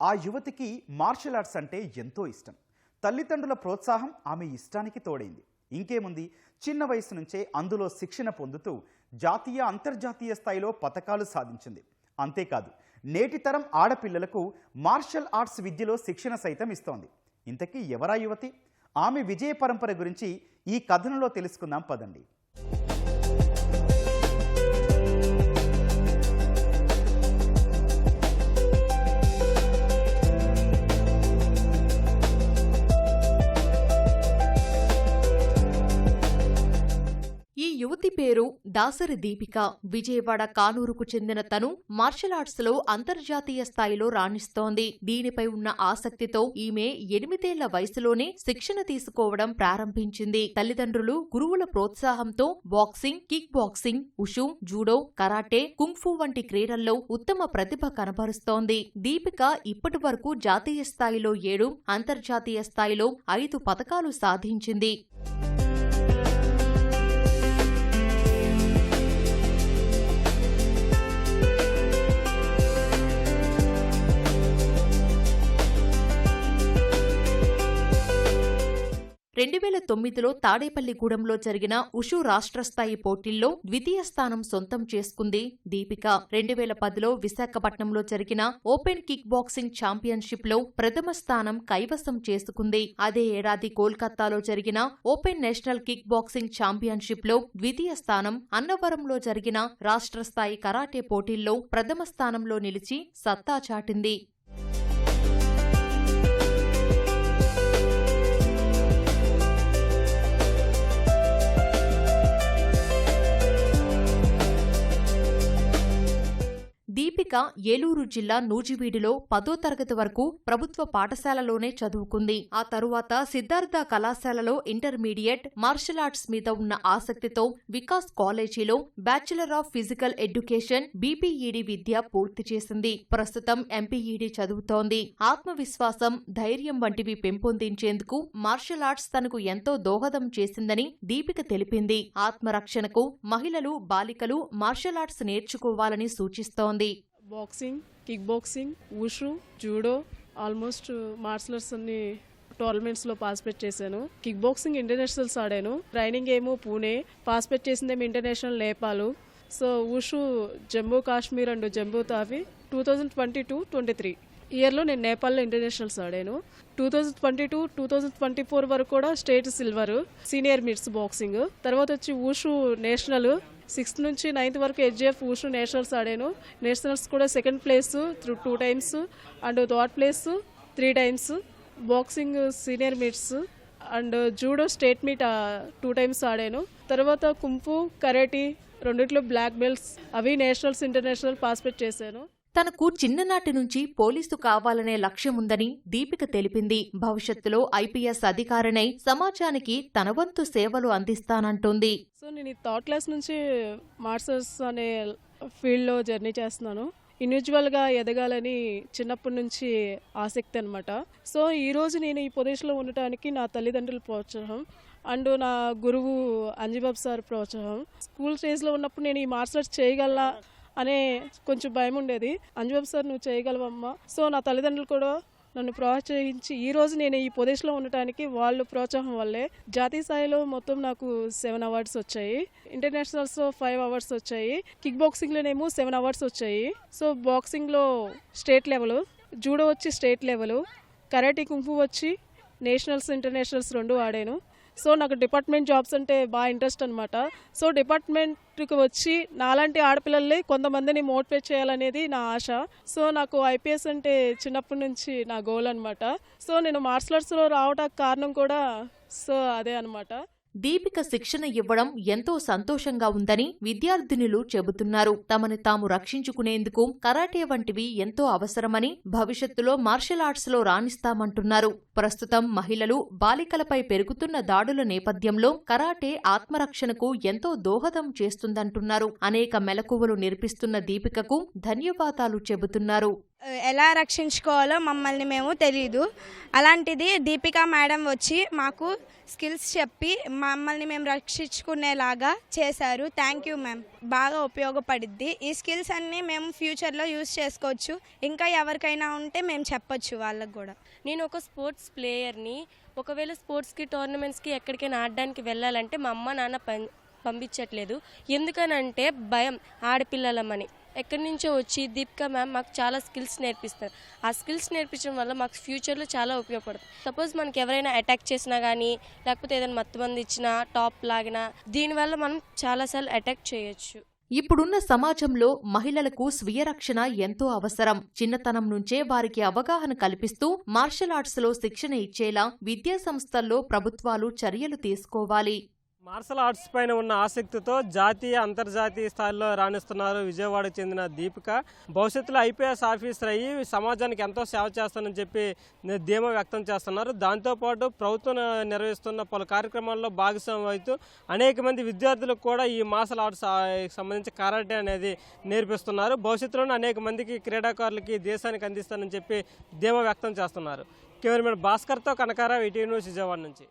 ఆ యువతికి martial arts అంటే ఎంతో ఇష్టం. తల్లిదండ్రుల ప్రోత్సాహం ఆమె ఇష్టానికి తోడైంది. ఇంకేముంది, చిన్న వయసు నుంచే అందులో శిక్షణ పొందుతూ జాతీయ అంతర్జాతీయ స్థాయిలో పతకాలు సాధించింది. అంతేకాదు, నేటి తరం ఆడపిల్లలకు మార్షల్ ఆర్ట్స్ విద్యలో శిక్షణ సైతం ఇస్తోంది. ఇంతకీ ఎవరా యువతి? ఆమె విజయ పరంపర గురించి ఈ కథనంలో తెలుసుకుందాం పదండి. యువతి పేరు దాసరి దీపిక. విజయవాడ కానూరుకు చెందిన తను మార్షల్ ఆర్ట్స్ లో అంతర్జాతీయ స్థాయిలో రాణిస్తోంది. దీనిపై ఉన్న ఆసక్తితో ఈమె 8 ఏళ్ల వయసులోనే శిక్షణ తీసుకోవడం ప్రారంభించింది. తల్లిదండ్రులు, గురువుల ప్రోత్సాహంతో boxing, kick boxing, wushu, judo, karate, kung fu వంటి క్రీడల్లో ఉత్తమ ప్రతిభ కనబరుస్తోంది. దీపిక ఇప్పటి వరకు జాతీయ స్థాయిలో 7, అంతర్జాతీయ స్థాయిలో 5 పతకాలు సాధించింది. తాడేపల్లిగూడెంలో జరిగిన ఉషు రాష్ట్రస్థాయి పోటీల్లో ద్వితీయ స్థానం సొంతం చేసుకుంది దీపిక. 2010లో విశాఖపట్నంలో జరిగిన ఓపెన్ కిక్ బాక్సింగ్ ఛాంపియన్షిప్ లో ప్రథమ స్థానం కైవసం చేసుకుంది. అదే ఏడాది కోల్కతాలో జరిగిన open national kick boxing championship లో ద్వితీయ స్థానం, అన్నవరంలో జరిగిన రాష్ట్రస్థాయి కరాటే పోటీల్లో ప్రథమ స్థానంలో నిలిచి సత్తా చాటింది. దీపిక ఏలూరు జిల్లా నూజివీడులో 10వ తరగతి వరకు ప్రభుత్వ పాఠశాలలోనే చదువుకుంది. ఆ తరువాత సిద్ధార్థ కళాశాలలో ఇంటర్మీడియట్ మార్షల్ ఆర్ట్స్ మీద ఉన్న ఆసక్తితో వికాస్ కాలేజీలో బ్యాచిలర్ ఆఫ్ ఫిజికల్ ఎడ్యుకేషన్ బీపీఈడీ విద్య పూర్తి చేసింది. ప్రస్తుతం ఎంపీఈడీ చదువుతోంది. ఆత్మవిశ్వాసం, ధైర్యం వంటివి పెంపొందించేందుకు మార్షల్ ఆర్ట్స్ తనకు ఎంతో దోహదం చేసిందని దీపిక తెలిపింది. ఆత్మరక్షణకు మహిళలు, బాలికలు మార్షల్ ఆర్ట్స్ నేర్చుకోవాలని సూచిస్తోంది. Boxing, kick boxing, wushu, judo, almost martial arts అన్ని టోర్నమెంట్స్లో పార్టిసిపేట్ చేశాను. కిక్ బాక్సింగ్ ఇంటర్నేషనల్స్ ఆడాను. ట్రైనింగ్ ఏమో పూణే, పార్టిసిపేట్ చేసిందేమో international Nepal. So wushu Jammu Kashmir and Jammu Tawi 2022-23 ఇయర్లో నేను నేపాల్లో ఇంటర్నేషనల్స్ ఆడాను. 2022-2024 వరకు కూడా state silver senior mids boxing. తర్వాత వచ్చి ఉషు నేషనల్ 6th నుంచి 9th వరకు హెచ్జిఎఫ్ ఉషు నేషనల్స్ ఆడాను. నేషనల్స్ కూడా 2nd place 2 times and 3rd place 3 times. Boxing senior meets and judo state meet 2 times ఆడాను. తర్వాత కుంఫు, కరాటే రెండిట్లో బ్లాక్ బెల్ట్స్, అవి నేషనల్స్, ఇంటర్నేషనల్ పార్టిసిపేట్ చేశాను. తనకు చిన్ననాటి నుంచి పోలీసు కావాలనే లక్ష్యముందని దీపిక తెలిపింది. భవిష్యత్తులో ఐపీఎస్ అధికారినై సమాజానికి తన వంతు సేవలు అందిస్తానంటోంది. సో నేను 3rd క్లాస్ నుంచి మార్షల్స్ అనే ఫీల్డ్లో జర్నీ చేస్తున్నాను. ఇండివిజువల్గా ఎదగాలని చిన్నప్పటి నుంచి ఆసక్తి అనమాట. సో ఈరోజు నేను ఈ పొజిషన్లో ఉండటానికి నా తల్లిదండ్రుల ప్రోత్సాహం అండ్ నా గురువు అంజిబాబు సార్ ప్రోత్సాహం. స్కూల్ స్టేజ్లో ఉన్నప్పుడు నేను ఈ మార్షల్ ఆర్ట్స్ చేయగలనా అనే కొంచెం భయం ఉండేది. అంజబాబు సార్ నువ్వు చేయగలవమ్మా. సో నా తల్లిదండ్రులు కూడా నన్ను ప్రోత్సహించి ఈ రోజు నేను ఈ పొజిషన్లో ఉండటానికి వాళ్ళు ప్రోత్సాహం వల్లే. జాతీయ స్థాయిలో మొత్తం నాకు 7 అవార్డ్స్ వచ్చాయి. ఇంటర్నేషనల్స్ 5 అవార్డ్స్ వచ్చాయి. కిక్ బాక్సింగ్లోనేమో 7 అవార్డ్స్ వచ్చాయి. సో బాక్సింగ్లో స్టేట్ లెవెల్, జూడో వచ్చి స్టేట్ లెవెల్, కరాటే, కుంఫు వచ్చి నేషనల్స్, ఇంటర్నేషనల్స్ 2 ఆడాను. సో నాకు డిపార్ట్మెంట్ జాబ్స్ అంటే బాగా ఇంట్రెస్ట్ అనమాట. సో డిపార్ట్మెంట్కి వచ్చి నాలాంటి ఆడపిల్లల్ని కొంతమందిని మోటివేట్ చేయాలనేది నా ఆశ. సో నాకు ఐపీఎస్ అంటే చిన్నప్పటి నుంచి నా గోల్ అనమాట. సో నేను మార్షల్ ఆర్ట్స్లో రావడానికి కారణం కూడా సో అదే అనమాట. దీపిక శిక్షణ ఇవ్వడం ఎంతో సంతోషంగా ఉందని విద్యార్థినులు చెబుతున్నారు. తమని తాము రక్షించుకునేందుకు కరాటే వంటివి ఎంతో అవసరమని, భవిష్యత్తులో మార్షల్ ఆర్ట్స్ లో రాణిస్తామంటున్నారు. ప్రస్తుతం మహిళలు, బాలికలపై పెరుగుతున్న దాడుల నేపథ్యంలో కరాటే ఆత్మరక్షణకు ఎంతో దోహదం చేస్తుందంటున్నారు. అనేక మెలకువలు నేర్పిస్తున్న దీపికకు ధన్యవాదాలు చెబుతున్నారు. ఎలా రక్షించుకోవాలో మమ్మల్ని మేము తెలీదు. అలాంటిది దీపికా మేడం వచ్చి మాకు స్కిల్స్ చెప్పి మమ్మల్ని మేము రక్షించుకునేలాగా చేశారు. Thank you ma'am. బాగా ఉపయోగపడిద్ది. ఈ స్కిల్స్ అన్నీ మేము ఫ్యూచర్లో యూస్ చేసుకోవచ్చు. ఇంకా ఎవరికైనా ఉంటే మేము చెప్పొచ్చు వాళ్ళకు కూడా. నేను ఒక స్పోర్ట్స్ ప్లేయర్ని. ఒకవేళ స్పోర్ట్స్కి టోర్నమెంట్స్కి ఎక్కడికైనా ఆడడానికి వెళ్ళాలంటే మా అమ్మ నాన్న పంపించట్లేదు. ఎందుకనంటే భయం, ఆడపిల్లలమని. ఎక్కడి నుంచో వచ్చి దీపికా మ్యామ్ మాకు చాలా స్కిల్స్ నేర్పిస్తారు. ఆ స్కిల్స్ నేర్పించడం వల్ల మాకు ఫ్యూచర్లో చాలా ఉపయోగపడుతుంది. సపోజ్ మనకి ఎవరైనా అటాక్ చేసినా కానీ, లేకపోతే ఏదైనా మత్తుమంది ఇచ్చినా, టాప్ లాగినా, దీనివల్ల మనం చాలాసార్లు అటాక్ చేయొచ్చు. ఇప్పుడున్న సమాజంలో మహిళలకు స్వీయ రక్షణ ఎంతో అవసరం. చిన్నతనం నుంచే వారికి అవగాహన కల్పిస్తూ మార్షల్ ఆర్ట్స్లో శిక్షణ ఇచ్చేలా విద్యా సంస్థల్లో ప్రభుత్వాలు చర్యలు తీసుకోవాలి. మార్షల్ ఆర్ట్స్ పైన ఉన్న ఆసక్తితో జాతీయ అంతర్జాతీయ స్థాయిలో రాణిస్తున్నారు విజయవాడకు చెందిన దీపిక. భవిష్యత్తులో ఐపీఎస్ ఆఫీసర్ అయ్యి సమాజానికి ఎంతో సేవ చేస్తానని చెప్పి ధీమా వ్యక్తం చేస్తున్నారు. దాంతోపాటు ప్రభుత్వం నిర్వహిస్తున్న పలు కార్యక్రమాల్లో భాగస్వామ్యం అవుతూ అనేక మంది విద్యార్థులకు కూడా ఈ మార్షల్ ఆర్ట్స్ సంబంధించి కరాటే అనేది నేర్పిస్తున్నారు. భవిష్యత్తులోనే అనేక మందికి క్రీడాకారులకి దేశానికి అందిస్తానని చెప్పి ధీమా వ్యక్తం చేస్తున్నారు. కెమెరామెన్ భాస్కర్తో కనకారావు, ఈటీవీ న్యూస్, విజయవాడ నుంచి.